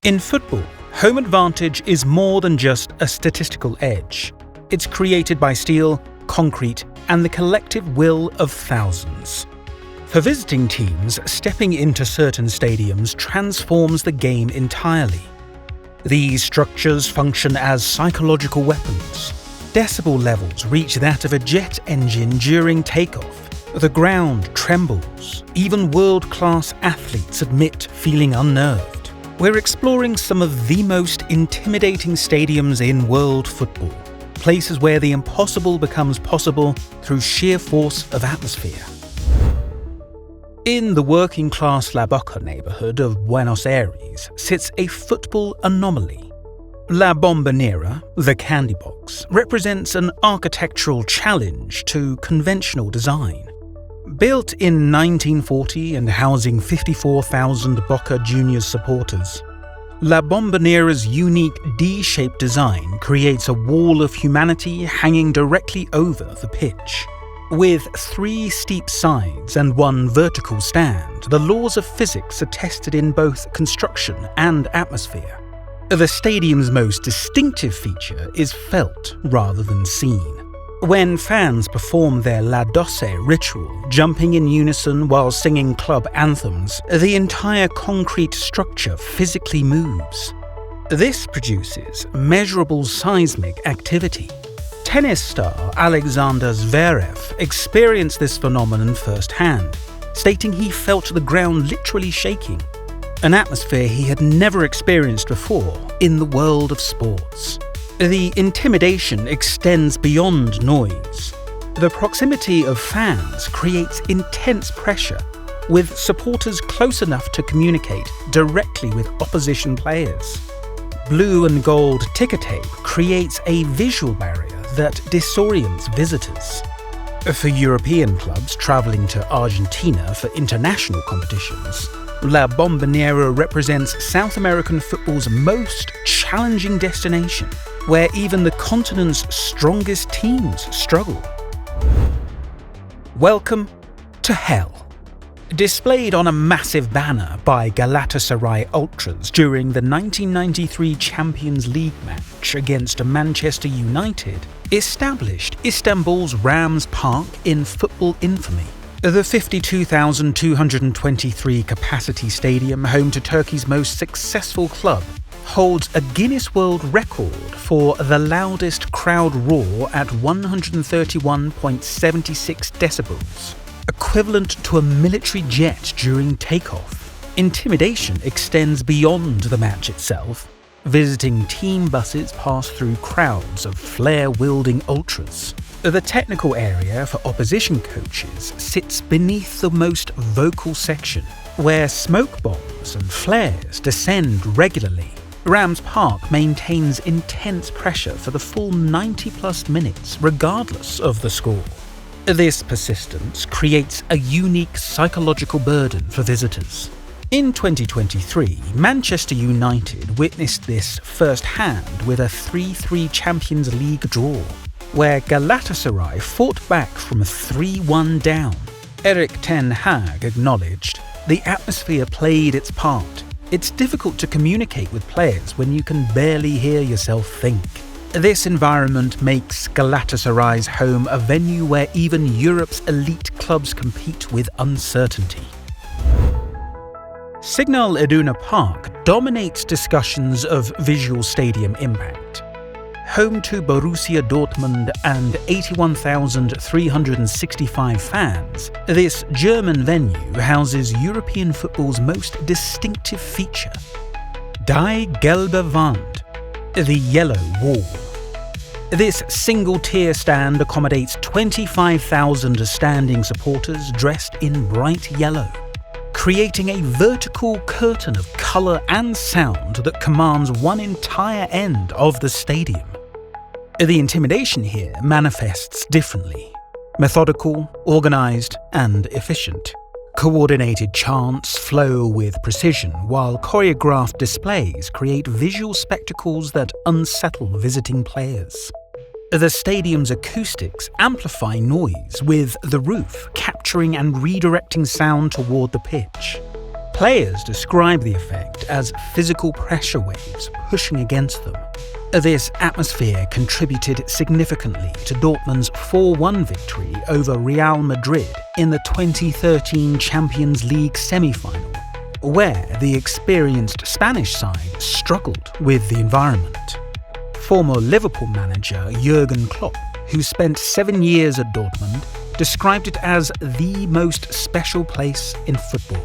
In football, home advantage is more than just a statistical edge. It's created by steel, concrete, and the collective will of thousands. For visiting teams, stepping into certain stadiums transforms the game entirely. These structures function as psychological weapons. Decibel levels reach that of a jet engine during takeoff. The ground trembles. Even world-class athletes admit feeling unnerved. We're exploring some of the most intimidating stadiums in world football, places where the impossible becomes possible through sheer force of atmosphere. In the working-class La Boca neighborhood of Buenos Aires sits a football anomaly. La Bombonera, the candy box, represents an architectural challenge to conventional design. Built in 1940 and housing 54,000 Boca Juniors supporters, La Bombonera's unique D-shaped design creates a wall of humanity hanging directly over the pitch. With 3 steep sides and 1 vertical stand, the laws of physics are tested in both construction and atmosphere. The stadium's most distinctive feature is felt rather than seen. When fans perform their La Doce ritual, jumping in unison while singing club anthems, the entire concrete structure physically moves. This produces measurable seismic activity. Tennis star Alexander Zverev experienced this phenomenon firsthand, stating he felt the ground literally shaking, an atmosphere he had never experienced before in the world of sports. The intimidation extends beyond noise. The proximity of fans creates intense pressure, with supporters close enough to communicate directly with opposition players. Blue and gold ticker tape creates a visual barrier that disorients visitors. For European clubs travelling to Argentina for international competitions, La Bombonera represents South American football's most challenging destination, where even the continent's strongest teams struggle. Welcome to hell. Displayed on a massive banner by Galatasaray Ultras during the 1993 Champions League match against Manchester United, established Istanbul's Rams Park in football infamy. The 52,223 capacity stadium, home to Turkey's most successful club, holds a Guinness World Record for the loudest crowd roar at 131.76 decibels, equivalent to a military jet during takeoff. Intimidation extends beyond the match itself. Visiting team buses pass through crowds of flare-wielding ultras. The technical area for opposition coaches sits beneath the most vocal section, where smoke bombs and flares descend regularly. Rams Park maintains intense pressure for the full 90-plus minutes, regardless of the score. This persistence creates a unique psychological burden for visitors. In 2023, Manchester United witnessed this firsthand with a 3-3 Champions League draw, where Galatasaray fought back from a 3-1 down. Erik ten Hag acknowledged, "The atmosphere played its part. It's difficult to communicate with players when you can barely hear yourself think." This environment makes Galatasaray's home a venue where even Europe's elite clubs compete with uncertainty. Signal Iduna Park dominates discussions of visual stadium impact. Home to Borussia Dortmund and 81,365 fans, this German venue houses European football's most distinctive feature, Die gelbe Wand, the yellow wall. This single-tier stand accommodates 25,000 standing supporters dressed in bright yellow, creating a vertical curtain of colour and sound that commands one entire end of the stadium. The intimidation here manifests differently: methodical, organised, and efficient. Coordinated chants flow with precision, while choreographed displays create visual spectacles that unsettle visiting players. The stadium's acoustics amplify noise, with the roof capturing and redirecting sound toward the pitch. Players describe the effect as physical pressure waves pushing against them. This atmosphere contributed significantly to Dortmund's 4-1 victory over Real Madrid in the 2013 Champions League semi-final, where the experienced Spanish side struggled with the environment. Former Liverpool manager Jurgen Klopp, who spent 7 years at Dortmund, described it as the most special place in football.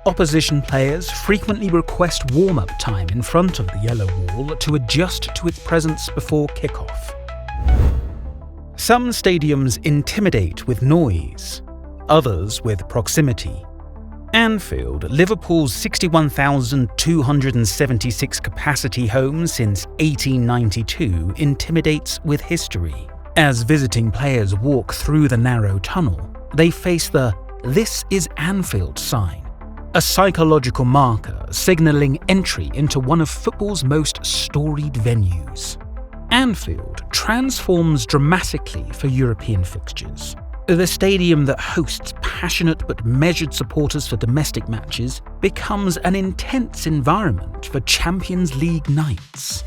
Opposition players frequently request warm-up time in front of the yellow wall to adjust to its presence before kickoff. Some stadiums intimidate with noise, others with proximity. Anfield, Liverpool's 61,276 capacity home since 1892, intimidates with history. As visiting players walk through the narrow tunnel, they face the "This is Anfield" sign, a psychological marker signalling entry into one of football's most storied venues. Anfield transforms dramatically for European fixtures. The stadium that hosts passionate but measured supporters for domestic matches becomes an intense environment for Champions League nights.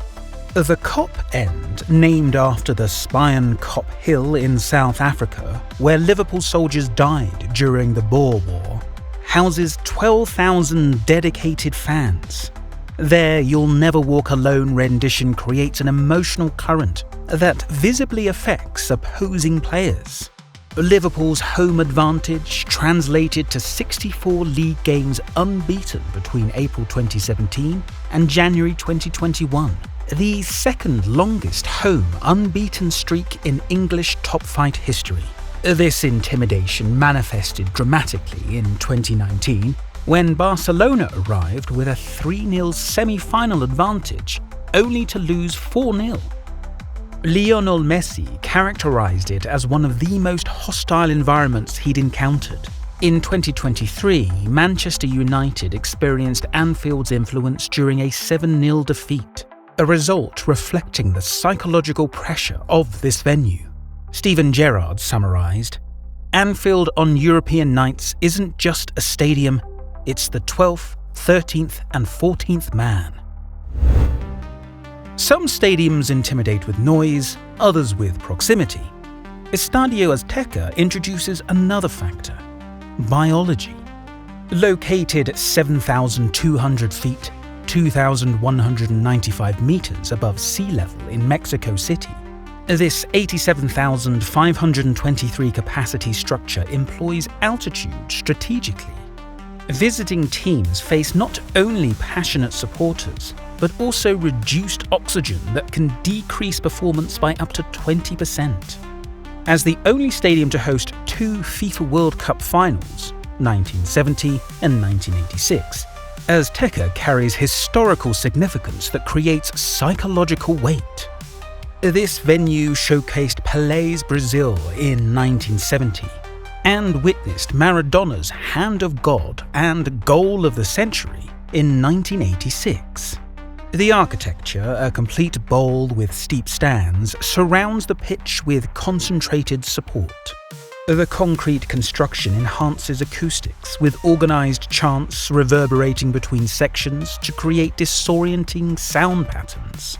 The Kop End, named after the Spion Kop Hill in South Africa, where Liverpool soldiers died during the Boer War, houses 12,000 dedicated fans. Their "You'll Never Walk Alone" rendition creates an emotional current that visibly affects opposing players. Liverpool's home advantage translated to 64 league games unbeaten between April 2017 and January 2021, the second longest home unbeaten streak in English top-flight history. This intimidation manifested dramatically in 2019 when Barcelona arrived with a 3-0 semi-final advantage, only to lose 4-0. Lionel Messi characterized it as one of the most hostile environments he'd encountered. In 2023, Manchester United experienced Anfield's influence during a 7-0 defeat, a result reflecting the psychological pressure of this venue. Steven Gerrard summarized, "Anfield on European nights isn't just a stadium, it's the 12th, 13th and 14th man." Some stadiums intimidate with noise, others with proximity. Estadio Azteca introduces another factor: biology. Located at 7,200 feet, 2,195 meters above sea level in Mexico City, this 87,523 capacity structure employs altitude strategically. Visiting teams face not only passionate supporters, but also reduced oxygen that can decrease performance by up to 20%. As the only stadium to host 2 FIFA World Cup finals, 1970 and 1986, Azteca carries historical significance that creates psychological weight. This venue showcased Pelé's Brazil in 1970 and witnessed Maradona's Hand of God and Goal of the Century in 1986. The architecture, a complete bowl with steep stands, surrounds the pitch with concentrated support. The concrete construction enhances acoustics, with organized chants reverberating between sections to create disorienting sound patterns.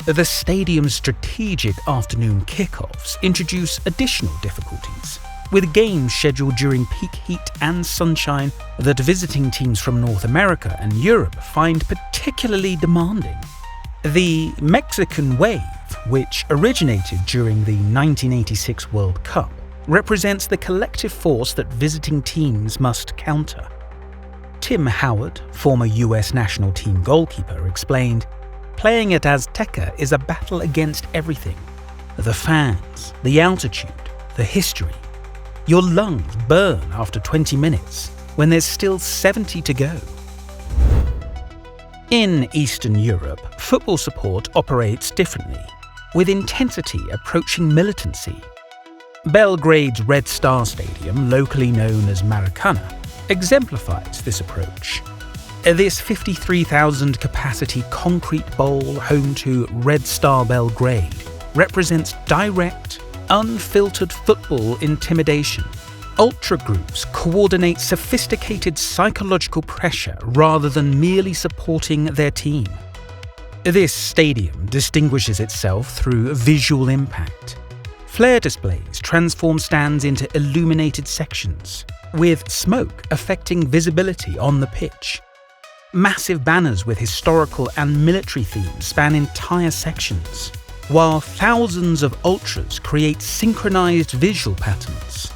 The stadium's strategic afternoon kickoffs introduce additional difficulties, with games scheduled during peak heat and sunshine that visiting teams from North America and Europe find particularly demanding. The Mexican Wave, which originated during the 1986 World Cup, represents the collective force that visiting teams must counter. Tim Howard, former US national team goalkeeper, explained, "Playing at Azteca is a battle against everything. The fans, the altitude, the history. Your lungs burn after 20 minutes when there's still 70 to go." In Eastern Europe, football support operates differently, with intensity approaching militancy. Belgrade's Red Star Stadium, locally known as Maracana, exemplifies this approach. This 53,000 capacity concrete bowl home to Red Star Belgrade represents direct, unfiltered football intimidation. ultra groups coordinate sophisticated psychological pressure rather than merely supporting their team. This stadium distinguishes itself through visual impact. Flare displays transform stands into illuminated sections, with smoke affecting visibility on the pitch. Massive banners with historical and military themes span entire sections, while thousands of ultras create synchronized visual patterns.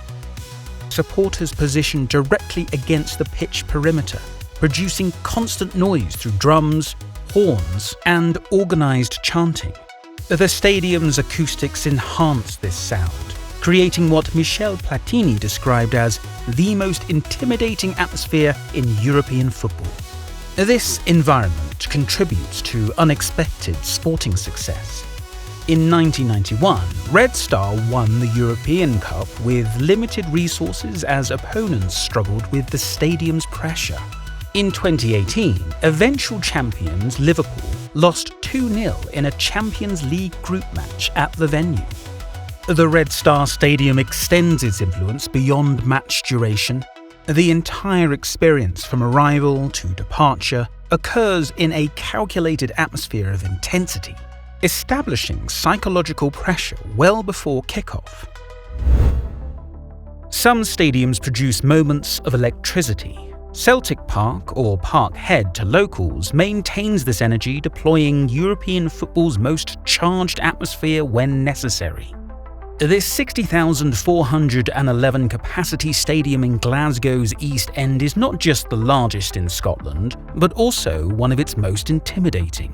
Supporters position directly against the pitch perimeter, producing constant noise through drums, horns, and organized chanting. The stadium's acoustics enhance this sound, creating what Michel Platini described as the most intimidating atmosphere in European football. This environment contributes to unexpected sporting success. In 1991, Red Star won the European Cup with limited resources as opponents struggled with the stadium's pressure. In 2018, eventual champions Liverpool lost 2-0 in a Champions League group match at the venue. The Red Star Stadium extends its influence beyond match duration. The entire experience from arrival to departure occurs in a calculated atmosphere of intensity, establishing psychological pressure well before kickoff. Some stadiums produce moments of electricity. Celtic Park, or Parkhead to locals, maintains this energy, deploying European football's most charged atmosphere when necessary. This 60,411 capacity stadium in Glasgow's East End is not just the largest in Scotland, but also one of its most intimidating.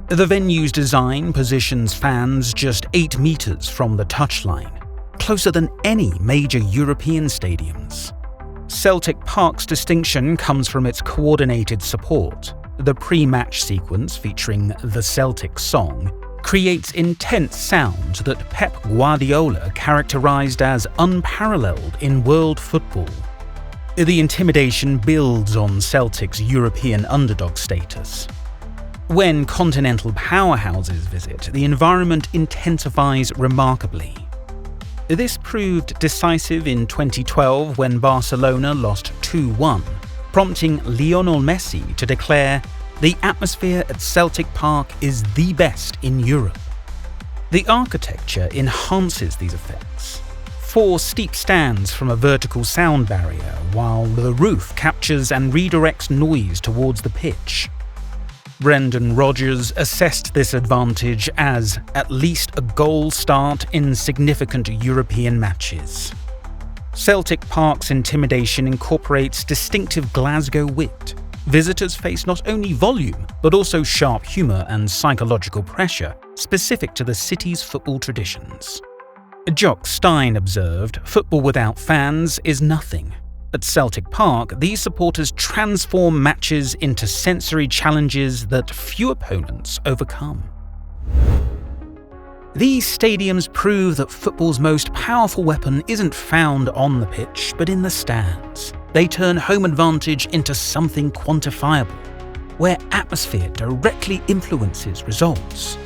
The venue's design positions fans just 8 meters from the touchline, closer than any major European stadiums. Celtic Park's distinction comes from its coordinated support. The pre-match sequence, featuring the Celtic song, creates intense sound that Pep Guardiola characterized as unparalleled in world football. The intimidation builds on Celtic's European underdog status. When continental powerhouses visit, the environment intensifies remarkably. This proved decisive in 2012 when Barcelona lost 2-1, prompting Lionel Messi to declare, "The atmosphere at Celtic Park is the best in Europe." The architecture enhances these effects. 4 steep stands from a vertical sound barrier, while the roof captures and redirects noise towards the pitch. Brendan Rodgers assessed this advantage as at least a goal start in significant European matches. Celtic Park's intimidation incorporates distinctive Glasgow wit. Visitors face not only volume, but also sharp humour and psychological pressure specific to the city's football traditions. Jock Stein observed, "Football without fans is nothing." At Celtic Park, these supporters transform matches into sensory challenges that few opponents overcome. These stadiums prove that football's most powerful weapon isn't found on the pitch, but in the stands. They turn home advantage into something quantifiable, where atmosphere directly influences results.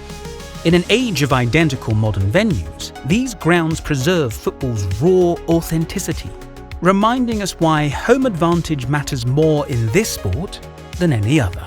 In an age of identical modern venues, these grounds preserve football's raw authenticity, reminding us why home advantage matters more in this sport than any other.